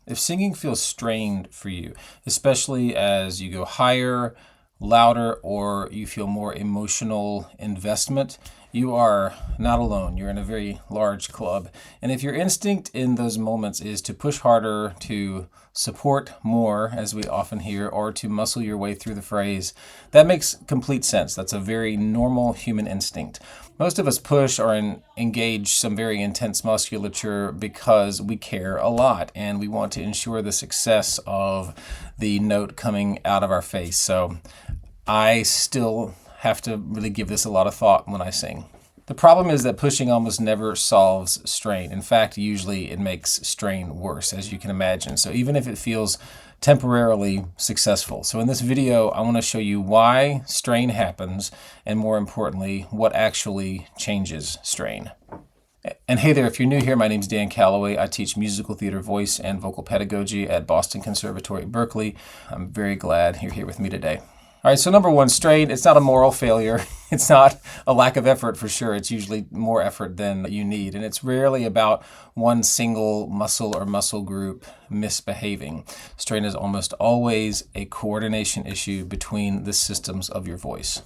If singing feels strained for you, especially as you go higher, louder, or you feel more emotional investment, you are not alone. You're in a very large club. And if your instinct in those moments is to push harder, to support more, as we often hear, or to muscle your way through the phrase, that makes complete sense. That's a very normal human instinct. Most of us push or engage some very intense musculature because we care a lot and we want to ensure the success of the note coming out of our face. So I still have to really give this a lot of thought when I sing. The problem is that pushing almost never solves strain. In fact, usually it makes strain worse, as you can imagine. So even if it feels temporarily successful. So in this video, I want to show you why strain happens, and more importantly, what actually changes strain. And hey there, if you're new here, my name's Dan Calloway. I teach musical theater, voice, and vocal pedagogy at Boston Conservatory, Berkeley. I'm very glad you're here with me today. All right, so number one, strain, it's not a moral failure. It's not a lack of effort for sure. It's usually more effort than you need. And it's rarely about one single muscle or muscle group misbehaving. Strain is almost always a coordination issue between the systems of your voice.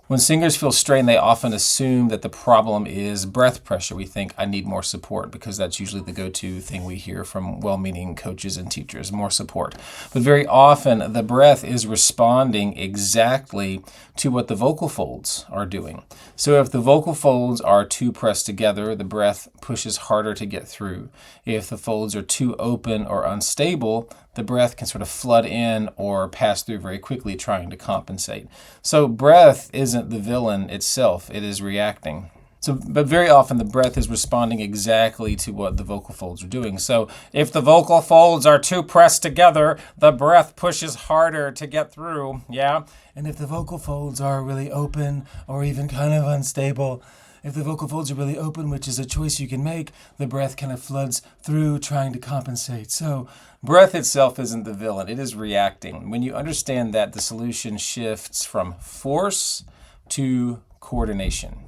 When singers feel strained, they often assume that the problem is breath pressure. We think, I need more support, because that's usually the go-to thing we hear from well-meaning coaches and teachers, more support. But very often, the breath is responding exactly to what the vocal folds are doing. So if the vocal folds are too pressed together, the breath pushes harder to get through. If the folds are too open or unstable, the breath can sort of flood in or pass through very quickly, trying to compensate. So breath isn't the villain itself, it is reacting. But very often the breath is responding exactly to what the vocal folds are doing. So if the vocal folds are too pressed together, the breath pushes harder to get through, yeah? And if the vocal folds are really open or even kind of unstable, if the vocal folds are really open, which is a choice you can make, the breath kind of floods through trying to compensate. So breath itself isn't the villain, it is reacting. When you understand that, the solution shifts from force to coordination.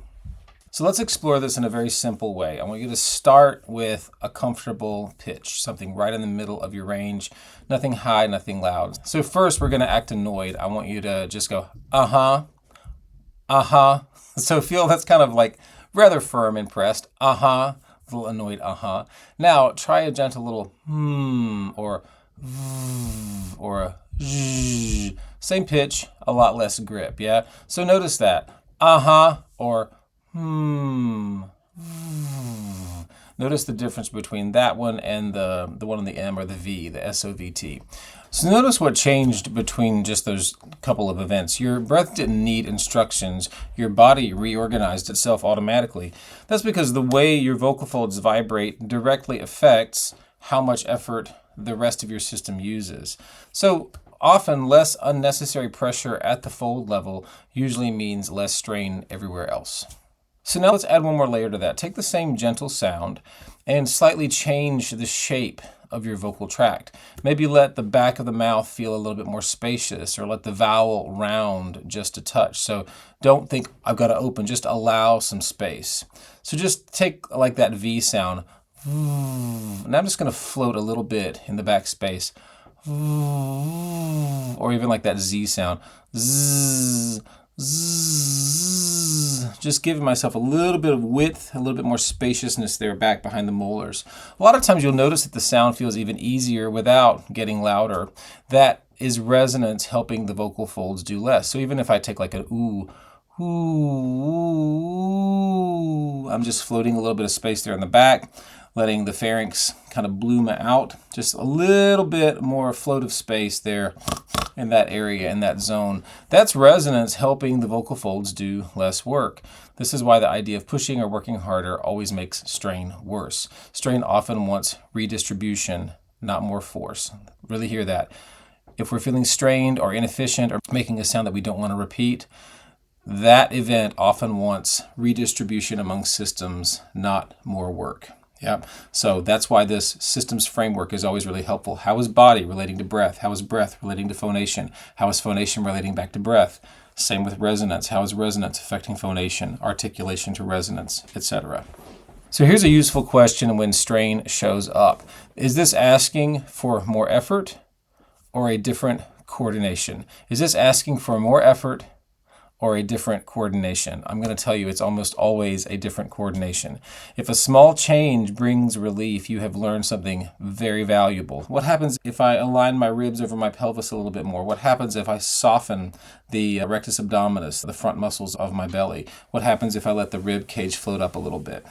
So let's explore this in a very simple way. I want you to start with a comfortable pitch, something right in the middle of your range, nothing high, nothing loud. So first we're gonna act annoyed. I want you to just go, uh-huh, uh-huh. So feel that's kind of like rather firm and pressed, uh-huh, a little annoyed, uh-huh. Now try a gentle little or v, or a zh. Same pitch, a lot less grip, yeah? So notice that, uh-huh, or Notice the difference between that one and the one on the M or the V, the SOVT. So notice what changed between just those couple of events. Your breath didn't need instructions. Your body reorganized itself automatically. That's because the way your vocal folds vibrate directly affects how much effort the rest of your system uses. So often less unnecessary pressure at the fold level usually means less strain everywhere else. So now let's add one more layer to that. Take the same gentle sound and slightly change the shape of your vocal tract. Maybe let the back of the mouth feel a little bit more spacious, or let the vowel round just a touch. So don't think I've got to open, just allow some space. So just take like that V sound. And I'm just going to float a little bit in the back space. Or even like that Z sound. Zzz. Zzz. Just giving myself a little bit of width, a little bit more spaciousness there back behind the molars. A lot of times you'll notice that the sound feels even easier without getting louder. That is resonance helping the vocal folds do less. So even if I take like an ooh, ooh, I'm just floating a little bit of space there in the back, letting the pharynx kind of bloom out. Just a little bit more float of space there in that area, in that zone. That's resonance helping the vocal folds do less work. This is why the idea of pushing or working harder always makes strain worse. Strain often wants redistribution, not more force. Really hear that. If we're feeling strained or inefficient or making a sound that we don't want to repeat, that event often wants redistribution among systems, not more work. Yeah, so that's why this systems framework is always really helpful. How is body relating to breath? How is breath relating to phonation? How is phonation relating back to breath? Same with resonance. How is resonance affecting phonation, articulation to resonance, etc.? So here's a useful question when strain shows up. Is this asking for more effort or a different coordination? Is this asking for more effort or a different coordination? I'm going to tell you it's almost always a different coordination. If a small change brings relief, you have learned something very valuable. What happens if I align my ribs over my pelvis a little bit more? What happens if I soften the rectus abdominis, the front muscles of my belly? What happens if I let the rib cage float up a little bit?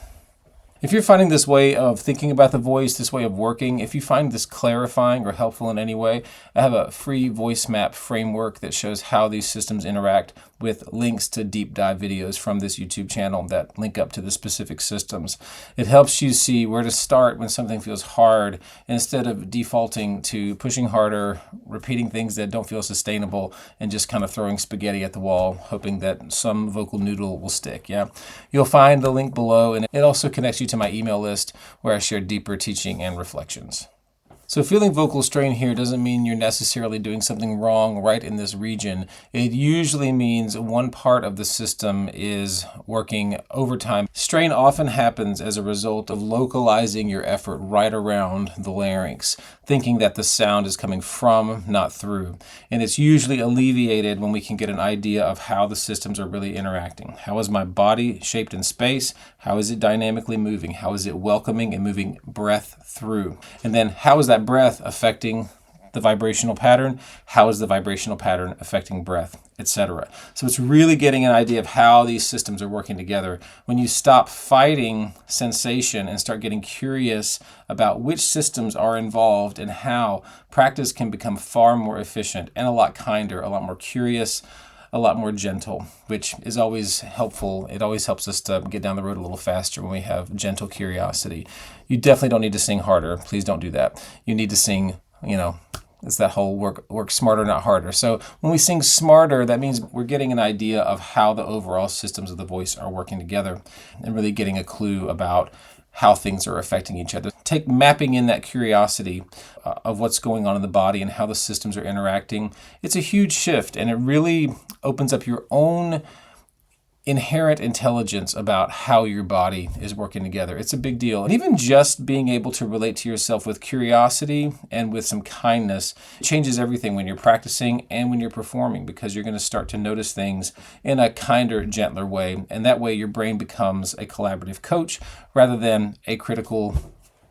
If you're finding this way of thinking about the voice, this way of working, if you find this clarifying or helpful in any way, I have a free voice map framework that shows how these systems interact with links to deep dive videos from this YouTube channel that link up to the specific systems. It helps you see where to start when something feels hard instead of defaulting to pushing harder, repeating things that don't feel sustainable, and just kind of throwing spaghetti at the wall, hoping that some vocal noodle will stick. Yeah, you'll find the link below, and it also connects you to my email list where I share deeper teaching and reflections. So feeling vocal strain here doesn't mean you're necessarily doing something wrong right in this region. It usually means one part of the system is working overtime. Strain often happens as a result of localizing your effort right around the larynx, thinking that the sound is coming from, not through. And it's usually alleviated when we can get an idea of how the systems are really interacting. How is my body shaped in space? How is it dynamically moving? How is it welcoming and moving breath through? And then how is that breath affecting the vibrational pattern? How is the vibrational pattern affecting breath, etc.? So it's really getting an idea of how these systems are working together. When you stop fighting sensation and start getting curious about which systems are involved and how, practice can become far more efficient and a lot kinder, a lot more curious, a lot more gentle, which is always helpful. It always helps us to get down the road a little faster when we have gentle curiosity. You definitely don't need to sing harder. Please don't do that. You need to sing, it's that whole work smarter, not harder. So when we sing smarter, that means we're getting an idea of how the overall systems of the voice are working together and really getting a clue about how things are affecting each other. Take mapping in that curiosity of what's going on in the body and how the systems are interacting. It's a huge shift, and it really opens up your own inherent intelligence about how your body is working together. It's a big deal. And even just being able to relate to yourself with curiosity and with some kindness changes everything when you're practicing and when you're performing, because you're going to start to notice things in a kinder, gentler way. And that way your brain becomes a collaborative coach rather than a critical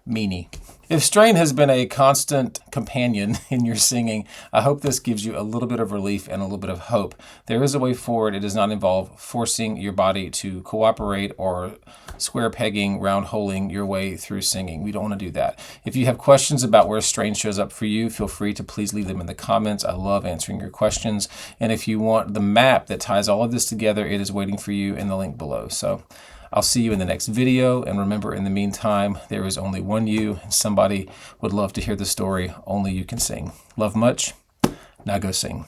meanie. If strain has been a constant companion in your singing, I hope this gives you a little bit of relief and a little bit of hope. There is a way forward. It does not involve forcing your body to cooperate or square pegging, round holing your way through singing. We don't want to do that. If you have questions about where strain shows up for you, feel free to please leave them in the comments. I love answering your questions. And if you want the map that ties all of this together, it is waiting for you in the link below. So I'll see you in the next video, and remember, in the meantime, there is only one you, and somebody would love to hear the story only you can sing. Love much. Now go sing.